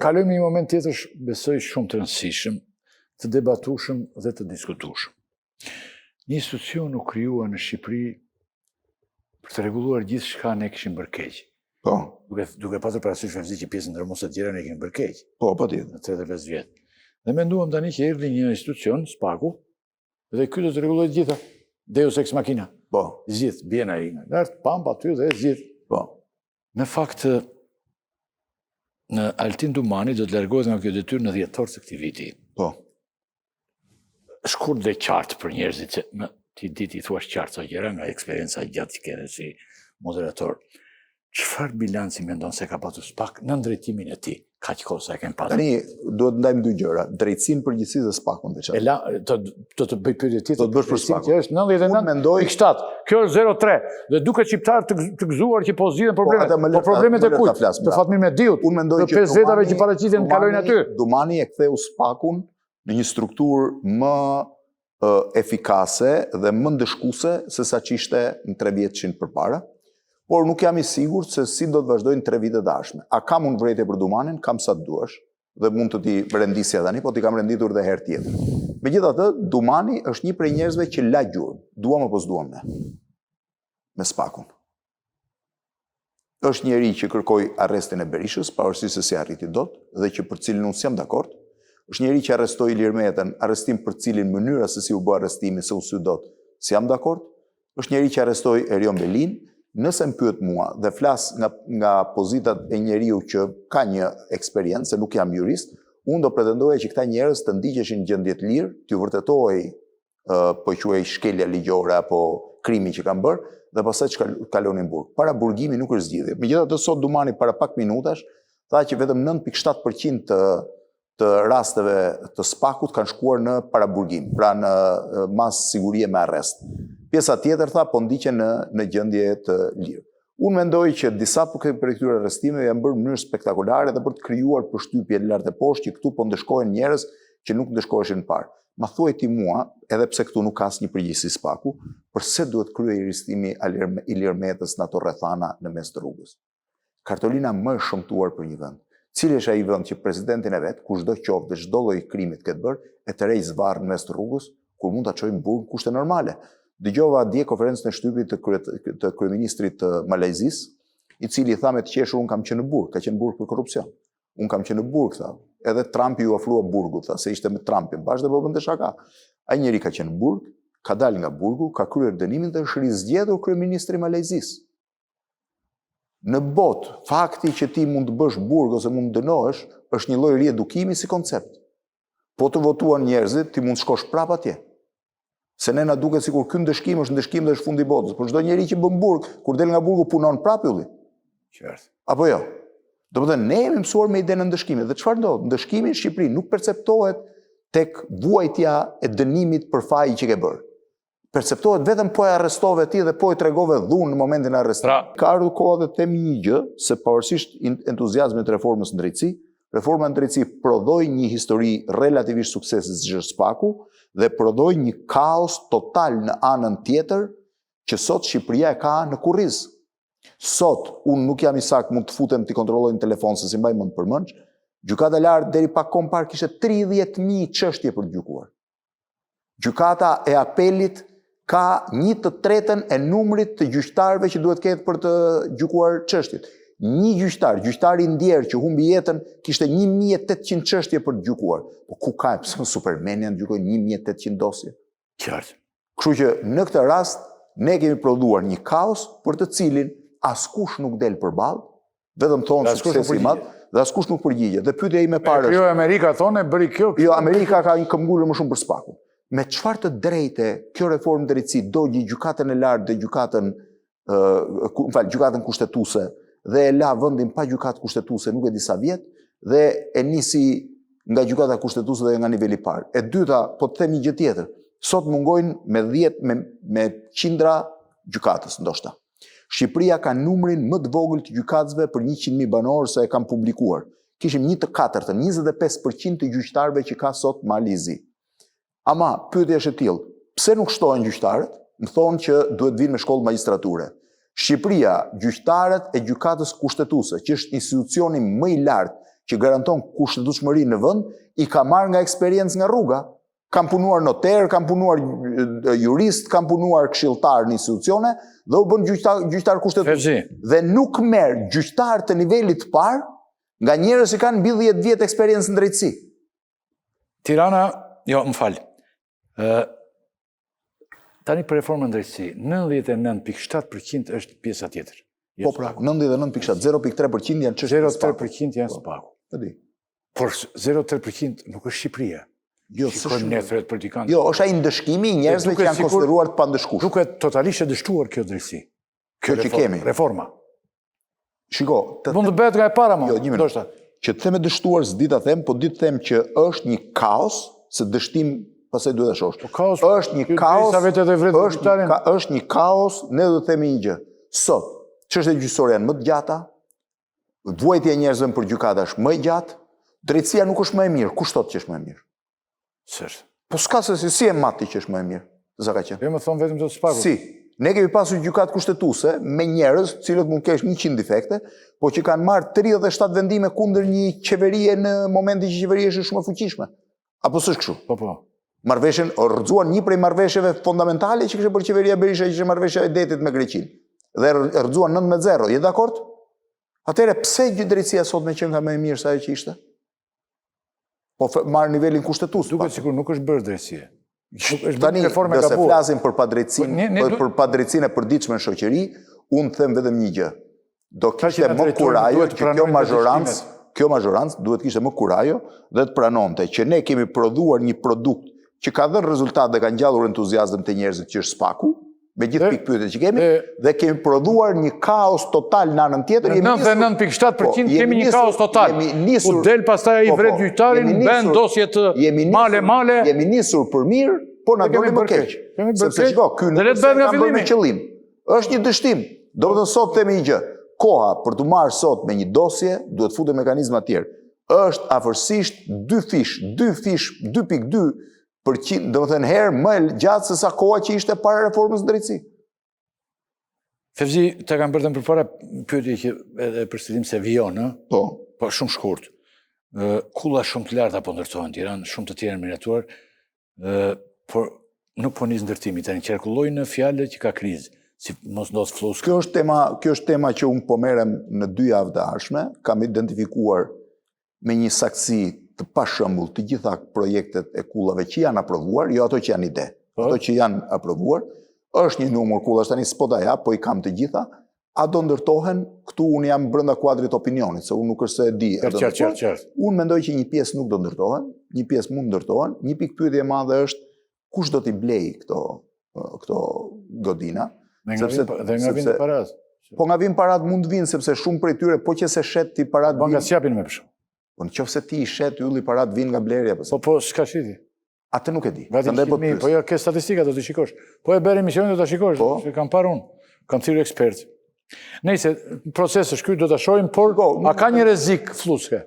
kalojmë një moment tjetër, besoj shumë të rëndësishëm, të debatueshëm dhe të diskutueshëm. Një institucion u krijua në Shqipëri për të rregulluar gjithçka ne kishim bërë keq. Po. Duke pasur parasysh që pjesën ndërmosë të tjera ne kemi bërë keq. Po, patjetër. Në 35 vjet. Dhe menduam tani që erdhi një institucion, Spaku, dhe ky do të rregullojë të gjitha. Deus ex machina. Po. Zgjidh, bjen ai nga lart, pam aty dhe zgjidh. Po. Në fakt, në Altin Dumani do të largohet nga kjo detyrë në dhjetor të këtij viti. Po. Shkurt dhe qartë për njerëzit që ti ditë i thuash qartë sa gjëra nga eksperjenca gjatë që kene si moderator. Çfarë bilanci mendon se ka patur Spak në drejtimin e tij? Kaq kohë sa e kemi pasur. Tani duhet ndajmë dy gjëra, drejtësinë përgjithësisë dhe Spakun veçantë. Të bëj pyetje tjetër. Do të bësh për Spakun. Që është 99.7. Kjo është 0.3. Dhe duket shqiptar të gëzuar që po zgjidhen problemet. Po problemet e kujt? Të Fatmir Mediut. Unë mendoj që 5 vetave që paraqiten kalojnë aty. Dumani e ktheu Spakun në një strukturë më efikase dhe më ndëshkuese se sa që ishte në 3 vjet që përpara. Por nuk jam i sigurt se si do të vazhdojnë 3 vite dashme. A kam unë vrejtje për Dumanin? Kam sa të duash. Dhe mund të ti rendisja tani, po ti kam renditur dhe herë tjetër. Megjithatë, Dumani është një prej njerëzve që la gjurmë. Duam apo s'duam ne? Me Spakun. Është njeri që kërkoi arrestin e Berishës, pavarësisht se si arriti dot, dhe që për cilin unë s'jam dakord. Është njeri që arrestoi Ilir Metën, arrestim për cilin mënyra se si u bë arrestimi se unë sy dot, s'jam dakord. Është njeri që arrestoi Erion Belin. Nëse më pyet mua dhe flas nga pozitat e njeriu që ka një eksperiencë, se nuk jam jurist, unë do pretendoja që këta njerëz të ndiqeshin gjendje të lirë, t'ju vërtetohej po quaj shkelja ligjore apo krimi që kanë bërë, dhe pastaj që kalonin burg. Para burgimi nuk është zgjidhje. Megjithatë sot Dumani para pak minutash tha që vetëm 9.7% të rasteve të Spakut kanë shkuar në paraburgim, pra në mas sigurie me arrest. Pjesa tjetër tha po ndiqen në gjendje të lirë. Unë mendoj që disa për këtyre arrestimeve janë bërë në mënyrë spektakolare dhe për të krijuar përshtypje lart e poshtë që këtu po ndeshkohen njerëz që nuk ndeshkoheshin parë. Ma thuaj ti mua, edhe pse këtu nuk ka asnjë përgjegjësi Spaku, përse duhet kryej arrestimi Ilir Metës në ato rrethana në mes të rrugës. Kartolina më e shëmtuar për një vend. Cili është ai vend që presidentin e vet, kushdo qoftë dhe çdo lloj krimit këtë bërë, e të rej zvarr në mes të rrugës, kur mund ta çojmë burg kushte normale. Dëgjova dje konferencën e shtypit të kryeministrit të Malajzisë, i cili tha me të qeshur unë kam qenë në burg, ka qenë burg për korrupsion. Unë kam qenë në burg, tha. Edhe Trumpi ju ofrua burgut, tha, se ishte me Trumpin, bashkë dhe po bënte shaka. Ai njeri ka qenë në burg, ka dalë nga burgu, ka kryer dënimin dhe është rizgjedhur kryeministri i Malajzisë. Në botë, fakti që ti mund të bësh burg ose mund të dënohesh, është një lloj riedukimi si koncept. Po të votuan njerëzit, ti mund të shkosh prapë atje. Se ne na duket sikur ky ndëshkim është ndëshkim dhe është fundi i botës. Por çdo njeri që bën burg, kur del nga burgu punon prapë ylli. Qartë. Apo jo? Domethënë ne jemi mësuar me idenë e ndëshkimit. Dhe çfarë ndodh? Ndëshkimi në Shqipëri nuk perceptohet tek vuajtja e dënimit për fajin që ke bërë. Perceptohet vetëm po e arrestove ti dhe po e tregove dhunë në momentin e arrestimit. Ka ardhur koha dhe të themi një gjë, se pavarësisht entuziazmit të reformës në drejtësi, reforma në drejtësi prodhoi një histori relativisht suksesi si është Spaku dhe prodhoi një kaos total në anën tjetër që sot Shqipëria e ka në kurriz. Sot, unë nuk jam i sakt, mund të futem të kontrolloj në telefon se si mbaj mend përmend, gjykata e lartë deri pak kohë parë kishte 30.000 çështje për të gjykuar. Gjykata e apelit ka 1/3 e numrit të gjyqtarëve që duhet ketë për të gjykuar çështjet. Një gjyqtar, gjyqtari ndjerë që humbi jetën, kishte 1.800 çështje për të gjykuar. Po ku ka, pse Superman janë gjykojnë 1.800 dosje? Qartë. Kështu që në këtë rast ne kemi prodhuar një kaos për të cilin askush nuk del përballë, vetëm thonë suksesi i madh dhe askush nuk përgjigjet. Dhe pyetja ime parë është, jo Amerika thonë bëri kjo. Jo, Amerika ka një këmbgulur më shumë për Spakun. Me çfarë të drejte kjo reformë drejtësi dogji gjykatën e lartë dhe gjykatën kushtetuese dhe e la vendin pa gjykatë kushtetuese nuk e di sa vjet dhe e nisi nga gjykata kushtetuese dhe nga niveli i parë. E dyta, po të them një gjë tjetër. Sot mungojnë me qindra gjykatës ndoshta. Shqipëria ka numrin më të vogël të gjykatësve për 100.000 banorë se e kanë publikuar. Kishim 1/4, 25% të gjyqtarëve që ka sot Mali i Zi. Ama pyetja është e tillë, pse nuk shtohen gjyqtarët? Më thonë që duhet vinë me shkollë magjistrature. Shqipëria, gjyqtarët e gjykatës kushtetuese, që është institucioni më i lartë që garanton kushtetueshmëri në vend, i ka marrë nga eksperiencë nga rruga. Kam punuar noter, kam punuar jurist, kam punuar këshilltar në institucione dhe u bën gjyqtar kushtetues. Dhe nuk merr gjyqtar të nivelit të parë nga njerëz që kanë mbi 10 vjet eksperiencë në drejtësi. Tirana, jo, më fal. Tani për reformën në drejtësi, 99.7% është pjesa tjetër. Po pra, 99.7%, 0.3% janë çështje të spaku. 0.3% janë spaku. E di. Por 0.3% nuk është Shqipëria. Jo, shikojmë ne thret politikanë. Jo, është ai ndëshkimi i njerëzve që janë konsideruar të pandëshkueshëm. Duket totalisht e dështuar kjo drejtësi. Kjo që kemi. Reforma. Shiko, mund të bëhet nga e para më. Jo, një minutë. Që të them e dështuar s'di ta them, po di të them që është një kaos, se dështim pastaj duhet ta shohësh. Është një kaos. Është një kaos, ne do të themi një gjë. Sot, çështjet gjyqësore janë më të gjata, vuajtja e njerëzve për gjykata është më e gjatë, drejtësia nuk është më e mirë. Kush thotë që është më e mirë? Sërt. Po s'ka se si e mati që është më e mirë. Sa ka qenë? Jo, më thon vetëm të spaku. Si. Ne kemi pasur gjykatë kushtetuese me njerëz, cilët mund kesh 100 defekte, po që kanë marrë 37 vendime kundër një qeverie në momentin që qeveria është shumë e fuqishme. Apo s'është kështu? Po. Marrveshjen rrëzuan një prej marrveshjeve fundamentale që kishte bërë qeveria Berisha, që ishte marrveshja e detit me Greqinë. Dhe rrëzuan 19-0. Je dakord? Atëherë pse drejtësia sot me qenë ka më e mirë se ajo që ishte? Po marrë nivelin kushtetues. Duket sikur nuk është bërë drejtësie. Tani, nëse flasim për padrejtësinë e përditshme në shoqëri, unë them vetëm një gjë. Do kishte më kurajo që kjo mazhorancë duhet kishte më kurajo dhe të pranonte që ne kemi prodhuar një produkt që ka dhënë rezultat dhe ka ngjallur entuziazëm të njerëzit që është spaku, me gjithë pikpyetjet që kemi, dhe kemi prodhuar një kaos total në anën tjetër. 99.7% kemi një kaos total. U del pastaj i vret gjyqtarin, bën dosje të male. Jemi nisur për mirë, po na doli më keq. Sepse shiko, ky nuk është me qëllim. Është një dështim. Domethënë sot themi një gjë. Koha për të marrë sot me një dosje duhet futur mekanizma të tjerë. Është afërsisht 2.2%, domethënë herë më gjatë se sa koha që ishte para reformës në drejtësi. Fevzi, të kam bërë përpara pyetje që edhe përsërim se vijon, ë? Po shumë shkurt. Kulla shumë të larta po ndërtohen në Tiranë, shumë të tjera miratuar, por nuk po nis ndërtimi, tani qarkulloj në fjalë që ka krizë. Si mos ndodh flus. Kjo është tema që unë po merrem në 2 javë të ardhshme, kam identifikuar me një saktësi të pashembull të gjitha projektet e kullave që janë aprovuar, jo ato që janë ide, ato që janë aprovuar, është një numër kullash tani s'po ta jap, po i kam të gjitha, a do ndërtohen, këtu unë jam brenda kuadrit opinionit, se unë nuk është se e di. Unë mendoj që një pjesë nuk do ndërtohen, një pjesë mund ndërtohen, një pikë pyetje e madhe është kush do t'i blej këto godina. Dhe nga vinë parat. Po nga vinë parat mund vinë, sepse shumë prej tyre, po që se shet t'i parat vinë. Po nga s'japin me përshumë. Po në qofë se ti i shet ylli parat vinë nga blerja. Po s'ka shiti. Atë nuk e di. Po jo, ke statistika do t'i shikosh. Po e beri emisionin do t'a shikosh, që kam parë unë. Kam thirrë ekspert. Nëse procesi është ky do t'a shohim, por a ka një rrezik fluske?